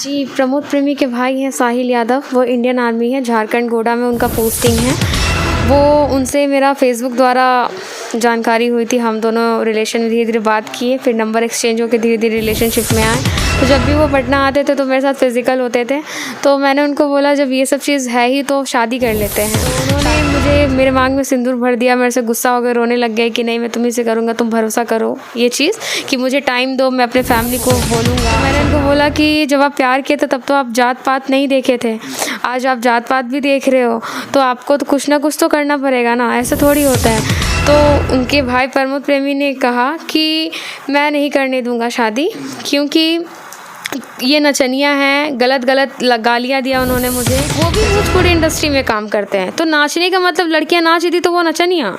जी, प्रमोद प्रेमी के भाई हैं साहिल यादव, वो इंडियन आर्मी है, झारखंड गोडा में उनका पोस्टिंग है। वो उनसे मेरा फेसबुक द्वारा जानकारी हुई थी, हम दोनों रिलेशन में धीरे-धीरे बात किए, फिर नंबर एक्सचेंज होकर धीरे-धीरे रिलेशनशिप में आए। तो जब भी वो पटना आते थे तो मेरे साथ फिज़िकल होते थे, तो मैंने उनको बोला जब ये सब चीज़ है ही तो शादी कर लेते हैं। तो उन्होंने मुझे मेरे मांग में सिंदूर भर दिया, मेरे से गुस्सा हो गए, रोने लग गए कि नहीं मैं तुम्हीं से करूँगा, तुम भरोसा करो ये चीज़ कि मुझे टाइम दो, मैं अपने फैमिली को बोलूँगा। मैंने उनको बोला कि जब आप प्यार किए थे तब तो आप जात पात नहीं देखे थे, आज आप जात पात भी देख रहे हो तो आपको तो कुछ ना कुछ तो करना पड़ेगा ना, ऐसा थोड़ी होता है। तो उनके भाई प्रमोद प्रेमी ने कहा कि मैं नहीं करने दूंगा शादी, क्योंकि ये नचनिया हैं, गलत गालियाँ दिया उन्होंने मुझे। वो भी भोजपुरी इंडस्ट्री में काम करते हैं, तो नाचने का मतलब लड़कियां नाच रही तो वो नचनिया,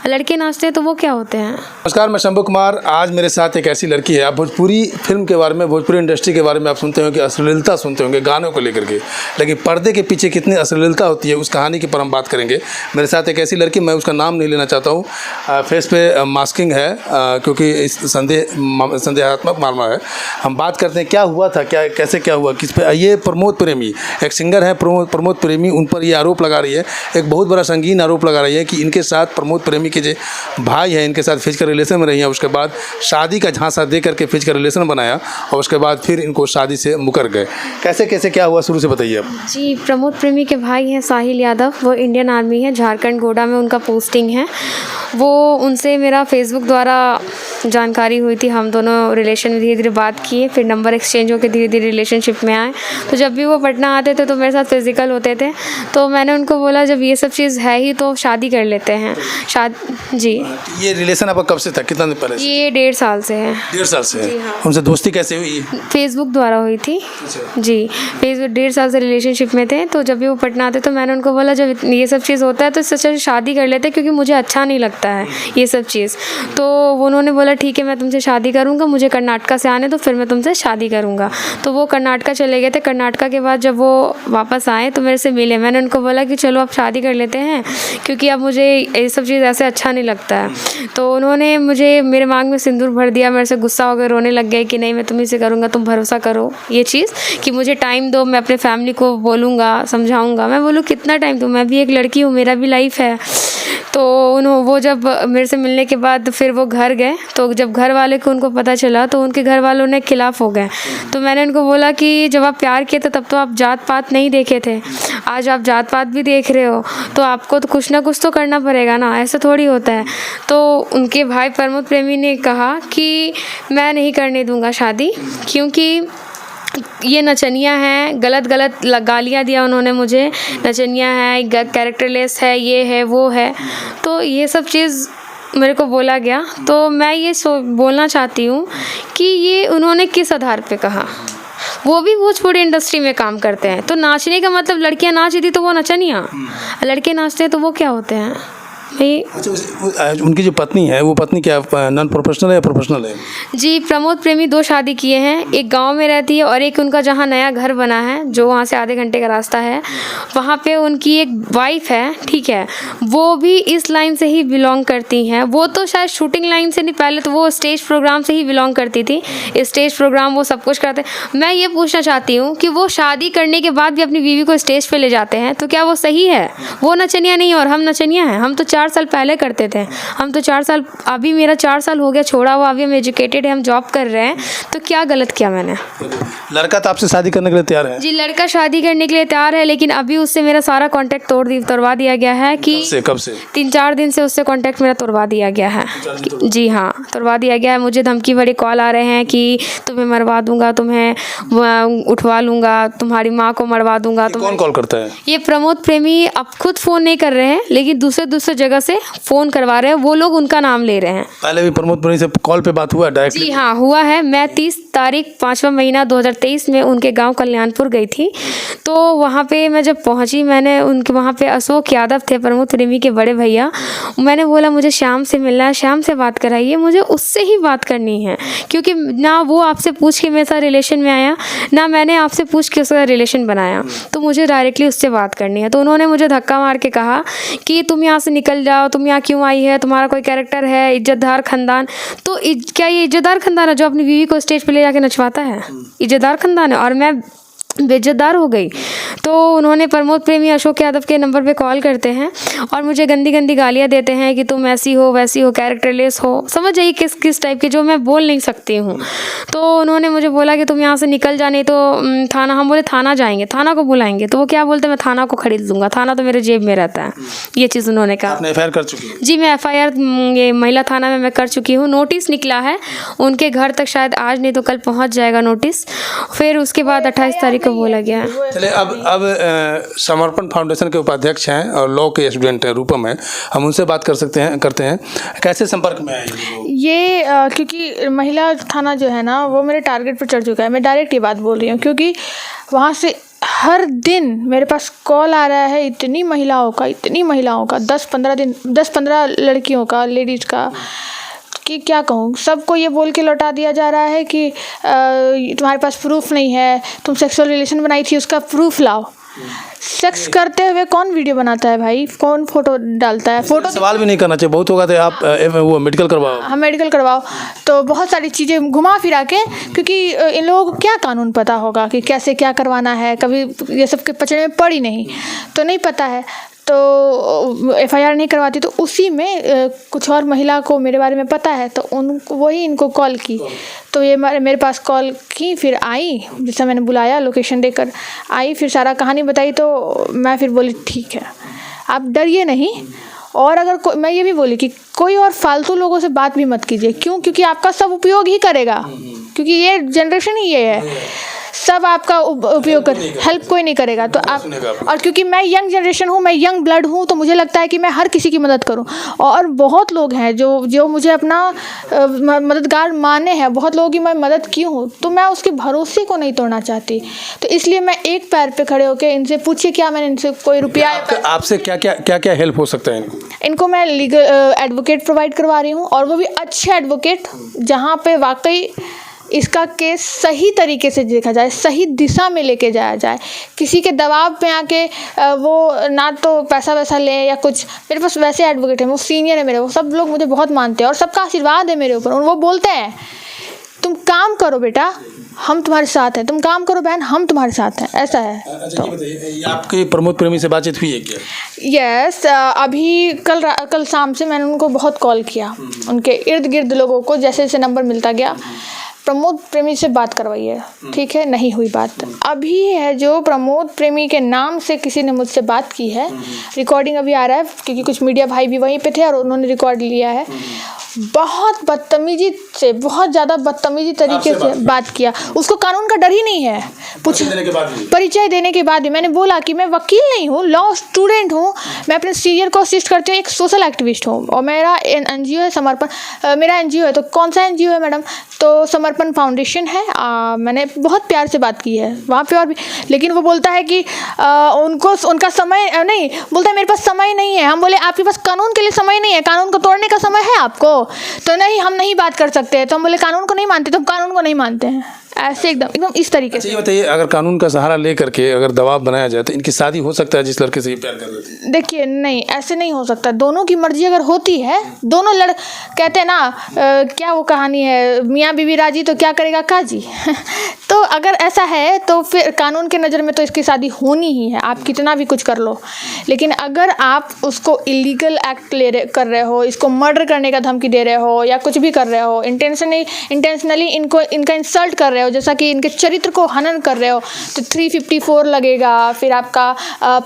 लड़के नाचते हैं तो वो क्या होते हैं। नमस्कार, मैं शंभू कुमार। आज मेरे साथ एक ऐसी लड़की है। आप भोजपुरी फिल्म के बारे में, भोजपुरी इंडस्ट्री के बारे में आप सुनते होंगे, अश्लीलता सुनते होंगे गानों को लेकर के, लेकिन पर्दे के पीछे कितनी अश्लीलता होती है उस कहानी की पर हम बात करेंगे। मेरे साथ एक ऐसी लड़की, मैं उसका नाम नहीं लेना चाहता हूँ, फेस पे मास्किंग है क्योंकि इस संदेहात्मक मामला है। हम बात करते हैं क्या हुआ था, कैसे क्या हुआ, किस पे। ये प्रमोद प्रेमी एक सिंगर है, प्रमोद प्रेमी, उन पर ये आरोप लगा रही है, एक बहुत बड़ा संगीन आरोप लगा रही है कि इनके साथ प्रमोद प्रेमी के जो भाई हैं इनके साथ फिजिकल रिलेशन में रही हैं, उसके बाद शादी का झांसा दे करके फिजिकल रिलेशन बनाया और उसके बाद फिर इनको शादी से मुकर गए। कैसे कैसे क्या हुआ, शुरू से बताइए आप। जी, प्रमोद प्रेमी के भाई हैं साहिल यादव, वो इंडियन आर्मी है, झारखंड गोडा में उनका पोस्टिंग है। वो उनसे मेरा फेसबुक द्वारा जानकारी हुई थी, हम दोनों रिलेशन में धीरे-धीरे बात किए, फिर नंबर एक्सचेंज होकर धीरे-धीरे रिलेशनशिप में आए। तो जब भी वो पटना आते थे तो मेरे साथ फिज़िकल होते थे, तो मैंने उनको बोला जब ये सब चीज़ है ही तो शादी कर लेते हैं। जी। ये रिलेशन आपका कब से था, कितना दिन पहले? ये 1.5 साल से है। 1.5 साल से है। जी हाँ। उनसे दोस्ती कैसे हुई? फेसबुक द्वारा हुई थी। जी, फेसबुक 1.5 साल से रिलेशनशिप में थे, तो जब भी वो पटना आते तो मैंने उनको बोला जब ये सब चीज़ होता है तो इससे अच्छा शादी कर लेते, क्योंकि मुझे अच्छा नहीं लगता है ये सब चीज़। तो उन्होंने बोला ठीक है मैं तुमसे शादी करूँगा, मुझे कर्नाटका से आने तो फिर मैं तुमसे शादी करूँगा। तो वो कर्नाटका चले गए थे। कर्नाटका के बाद जब वो वापस आए तो मेरे से मिले, मैंने उनको बोला कि चलो अब शादी कर लेते हैं, क्योंकि अब मुझे ये सब चीज़ ऐसे अच्छा नहीं लगता है। तो उन्होंने मुझे मेरे मांग में सिंदूर भर दिया, मेरे से गुस्सा हो गए, रोने लग गए कि नहीं मैं तुम्हीं से करूँगा, तुम भरोसा करो ये चीज़ कि मुझे टाइम दो, मैं अपने फैमिली को बोलूँगा, समझाऊँगा। मैं बोलूँ कितना टाइम दूँ, मैं भी एक लड़की हूँ, मेरा भी लाइफ है। तो वो जब मेरे से मिलने के बाद फिर वो घर गए, तो जब घर वाले को उनको पता चला तो उनके घर वालों ने खिलाफ़ हो गए। तो मैंने उनको बोला कि जब आप प्यार किए थे तब तो आप जात पात नहीं देखे थे, आज आप जात पात भी देख रहे हो तो आपको तो कुछ ना कुछ तो करना पड़ेगा ना, ऐसा थोड़ी होता है। तो उनके भाई प्रमोद प्रेमी ने कहा कि मैं नहीं करने दूंगा शादी, क्योंकि ये नचनिया हैं, गलत गालियाँ दिया उन्होंने मुझे, नचनिया है, कैरेक्टरलेस है, ये है वो है, तो ये सब चीज़ मेरे को बोला गया। तो मैं ये बोलना चाहती हूँ कि ये उन्होंने किस आधार पे कहा। वो भी भोजपुरी इंडस्ट्री में काम करते हैं, तो नाचने का मतलब लड़कियां नाच रही थी तो वो नचनिया, लड़के नाचते हैं तो वो क्या होते हैं। अच्छा, उनकी जो पत्नी है वो पत्नी क्या नॉन प्रोफेशनल है या प्रोफेशनल है? जी, प्रमोद प्रेमी 2 शादी किए हैं, एक गांव में रहती है और एक उनका जहां नया घर बना है, जो वहां से आधे घंटे का रास्ता है, वहां पे उनकी एक वाइफ है, ठीक है। वो भी इस लाइन से ही बिलोंग करती हैं। वो तो शायद शूटिंग लाइन से नहीं, पहले तो वो स्टेज प्रोग्राम से ही बिलोंग करती थी, स्टेज प्रोग्राम वो सब कुछ करते। मैं ये पूछना चाहती हूँ कि वो शादी करने के बाद भी अपनी बीवी को स्टेज पर ले जाते हैं, तो क्या वो सही है? वो नचनिया नहीं और हम नचनिया हैं। हम तो 4 साल पहले करते थे, हम तो 4 साल, अभी मेरा 4 साल हो गया छोड़ा हुआ, अभी हम एजुकेटेड है, हम जॉब कर रहे हैं, तो क्या गलत किया मैंने? लड़का तो आपसे शादी करने के लिए तैयार है? जी, लड़का शादी करने के लिए तैयार है, लेकिन अभी उससे मेरा सारा कांटेक्ट तोड़वा दिया गया है। कि कब से? 3-4 दिन से उससे कांटेक्ट मेरा तोड़वा दिया गया है। जी हाँ, तोड़वा दिया गया है। मुझे धमकी भरे कॉल आ रहे हैं कि तुम्हें मरवा दूंगा, तुम्हें उठवा लूंगा, तुम्हारी माँ को मरवा दूंगा। कौन कॉल करता है? ये प्रमोद प्रेमी अब खुद फ़ोन नहीं कर रहे हैं, लेकिन दूसरे जगह से फ़ोन करवा रहे हैं, वो लोग उनका नाम ले रहे हैं। पहले भी प्रमोद प्रेमी से कॉल पे बात हुआ डायरेक्टली? जी हाँ, हुआ है। मैं 30 तारीख 5वां महीना 2023 में उनके गांव कल्याणपुर गई थी। तो वहाँ पे मैं जब पहुँची, मैंने उनके वहाँ पे अशोक यादव थे, प्रमोद प्रेमी के बड़े भैया। मैंने बोला मुझे श्याम से मिलना है, श्याम से बात कराइए, मुझे उससे ही बात करनी है, क्योंकि ना वो आपसे पूछ के मेरे साथ रिलेशन में आया, ना मैंने आपसे पूछ के उसका रिलेशन बनाया, तो मुझे डायरेक्टली उससे बात करनी है। तो उन्होंने मुझे धक्का मार के कहा कि तुम यहाँ से निकल निकल जाओ, तुम यहाँ क्यों आई है, तुम्हारा कोई कैरेक्टर है, इज्जतदार खानदान। तो क्या ये इज्जतदार खानदान है जो अपनी बीवी को स्टेज पे ले जाके नचवाता है? इज्जतदार खानदान है। और मैं बेइज्जतदार हो गई। तो उन्होंने प्रमोद प्रेमी अशोक यादव के नंबर पे कॉल करते हैं और मुझे गंदी गंदी गालियाँ देते हैं कि तुम ऐसी हो वैसी हो, कैरेक्टरलेस हो, समझ जाइए किस किस टाइप की, जो मैं बोल नहीं सकती हूँ। तो उन्होंने मुझे बोला कि तुम यहाँ से निकल जा, नहीं तो थाना। हम बोले थाना जाएंगे, थाना को बुलाएंगे। तो वो क्या बोलते, मैं थाना को खरीद लूँगा, थाना तो मेरे जेब में रहता है। ये चीज़ उन्होंने कहा। आपने FIR कर चुकी है? जी, मैं FIR ये महिला थाना में मैं कर चुकी हूँ। नोटिस निकला है उनके घर तक, शायद आज नहीं तो कल पहुँच जाएगा नोटिस। फिर उसके बाद 28 तारीख को बोला गया। चलिए, अब समर्पण फाउंडेशन के उपाध्यक्ष हैं और लॉ के स्टूडेंट हैं, रूपम है, हम उनसे बात करते हैं। कैसे संपर्क में आए ये क्योंकि महिला थाना जो है ना वो मेरे टारगेट पर चढ़ चुका है। मैं डायरेक्ट ये बात बोल रही हूँ क्योंकि वहाँ से हर दिन मेरे पास कॉल आ रहा है इतनी महिलाओं का 10-15 लड़कियों का, लेडीज़ का, कि क्या कहूँ। सबको ये बोल के लौटा दिया जा रहा है कि तुम्हारे पास प्रूफ नहीं है, तुम सेक्सुअल रिलेशन बनाई थी उसका प्रूफ लाओ। सेक्स करते हुए कौन वीडियो बनाता है भाई, कौन फोटो डालता है? फोटो सवाल भी नहीं करना चाहिए, बहुत होगा तो आप वो मेडिकल करवाओ। हाँ, मेडिकल करवाओ। तो बहुत सारी चीज़ें घुमा फिरा के, क्योंकि इन लोगों को क्या कानून पता होगा कि कैसे क्या करवाना है, कभी ये सब के पचड़े में पड़ी नहीं, तो नहीं पता है। तो FIR नहीं करवाती। तो उसी में कुछ और महिला को मेरे बारे में पता है, तो वही इनको कॉल की। तो ये मेरे पास कॉल की, फिर आई, जैसा मैंने बुलाया, लोकेशन देकर आई, फिर सारा कहानी बताई। तो मैं फिर बोली ठीक है, आप डरिए नहीं। और अगर मैं ये भी बोली कि कोई और फालतू लोगों से बात भी मत कीजिए। क्यों? क्योंकि आपका सब उपयोग ही करेगा, क्योंकि ये जनरेशन ही ये है, सब आपका उपयोग कर, हेल्प कोई नहीं करेगा। तो आप, और क्योंकि मैं यंग जनरेशन हूँ, मैं यंग ब्लड हूँ, तो मुझे लगता है कि मैं हर किसी की मदद करूँ। और बहुत लोग हैं जो मुझे अपना मददगार माने हैं, बहुत लोगों की मैं मदद की हूँ, तो मैं उसके भरोसे को नहीं तोड़ना चाहती। तो इसलिए मैं एक पैर पे खड़े होकर इनसे पूछिए क्या मैंने इनसे कोई रुपया आपसे क्या हेल्प हो सकता है इनको मैं लीगल एडवोकेट प्रोवाइड करवा रही हूँ, और वो भी अच्छे एडवोकेट, जहाँ पे वाकई इसका केस सही तरीके से देखा जाए, सही दिशा में लेके जाया जाए। किसी के दबाव में आके वो ना तो पैसा वैसा ले या कुछ। मेरे पास वैसे एडवोकेट हैं, वो सीनियर है मेरे, वो सब लोग मुझे बहुत मानते हैं और सबका आशीर्वाद है मेरे ऊपर। और वो बोलते हैं तुम काम करो बेटा, हम तुम्हारे साथ हैं, तुम काम करो बहन, हम तुम्हारे साथ हैं, ऐसा है। अच्छा, ये बताइए, आपकी प्रमोद प्रेमी से बातचीत हुई है क्या? यस, अभी कल शाम से मैंने उनको बहुत कॉल किया, उनके इर्द गिर्द लोगों को जैसे जैसे नंबर मिलता गया, प्रमोद प्रेमी से बात करवाइए। ठीक है, नहीं हुई बात। अभी है जो प्रमोद प्रेमी के नाम से किसी ने मुझसे बात की है, रिकॉर्डिंग अभी आ रहा है, क्योंकि कुछ मीडिया भाई भी वहीं पे थे और उन्होंने रिकॉर्ड लिया है। बहुत बदतमीजी से, बहुत ज़्यादा बदतमीजी तरीके से बात किया। उसको कानून का डर ही नहीं है। परिचय देने के बाद भी मैंने बोला कि मैं वकील नहीं हूँ, लॉ स्टूडेंट हूँ, मैं अपने सीनियर को असिस्ट करती हूँ, एक सोशल एक्टिविस्ट हूँ, और मेरा NGO है समर्पण। मेरा NGO है। तो कौन सा NGO है मैडम? तो समर्पण फाउंडेशन है। मैंने बहुत प्यार से बात की है वहाँ पे और भी, लेकिन वो बोलता है कि उनका समय नहीं, बोलता है मेरे पास समय नहीं है। हम बोले आपके पास कानून के लिए समय नहीं है, कानून को तोड़ने का समय है आपको? तो नहीं, हम नहीं बात कर सकते। तो हम बोले कानून को नहीं मानते, तो कानून को नहीं मानते हैं। ऐसे एकदम इस तरीके से। ये बताइए, अगर कानून का सहारा लेकर के अगर दबाव बनाया जाए तो इनकी शादी हो सकता है जिस लड़के से ये प्यार कर रहे थे? देखिए, नहीं, ऐसे नहीं हो सकता। दोनों की मर्जी अगर होती है, दोनों कहते हैं ना, क्या वो कहानी है, मियाँ बीवी राजी तो क्या करेगा काजी। तो अगर ऐसा है तो फिर कानून के नज़र में तो इसकी शादी होनी ही है, आप कितना भी कुछ कर लो। लेकिन अगर आप उसको इलीगल एक्ट कर रहे हो, इसको मर्डर करने का धमकी दे रहे हो या कुछ भी कर रहे हो, इंटेंशनली इनका इंसल्ट कर रहे हो, जैसा कि इनके चरित्र को हनन कर रहे हो, तो 354 लगेगा, फिर आपका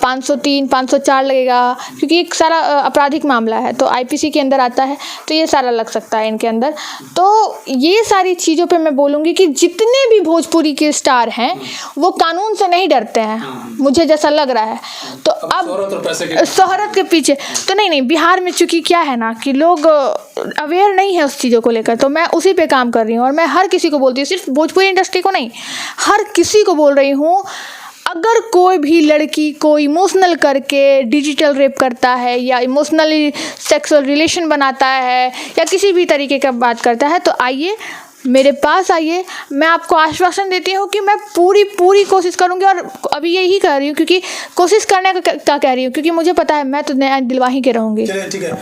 503, 504 लगेगा, क्योंकि एक सारा आपराधिक मामला है, तो IPC के अंदर आता है, तो ये सारा लग सकता है इनके अंदर। तो ये सारी चीज़ों पे मैं बोलूँगी कि जितने भी भोजपुरी के स्टार हैं वो कानून से नहीं डरते हैं, मुझे जैसा लग रहा है। तो अब शोहरत के पीछे तो नहीं, बिहार में चूँकि क्या है ना कि लोग अवेयर नहीं है उस चीज़ों को लेकर, तो मैं उसी पे काम कर रही हूँ। और मैं हर किसी को बोलती हूँ, सिर्फ भोजपुरी इंडस्ट्री को नहीं, हर किसी को बोल रही हूँ, अगर कोई भी लड़की को इमोशनल करके डिजिटल रेप करता है या इमोशनली सेक्सुअल रिलेशन बनाता है या किसी भी तरीके का बात करता है, तो आइए मेरे पास आइए, मैं आपको आश्वासन देती हूँ कि मैं पूरी कोशिश करूँगी। और अभी यही कर रही हूँ क्योंकि कोशिश करने का कह रही हूँ, क्योंकि मुझे पता है मैं तो न्याय दिलवा ही के रहूँगी। चलिए ठीक है।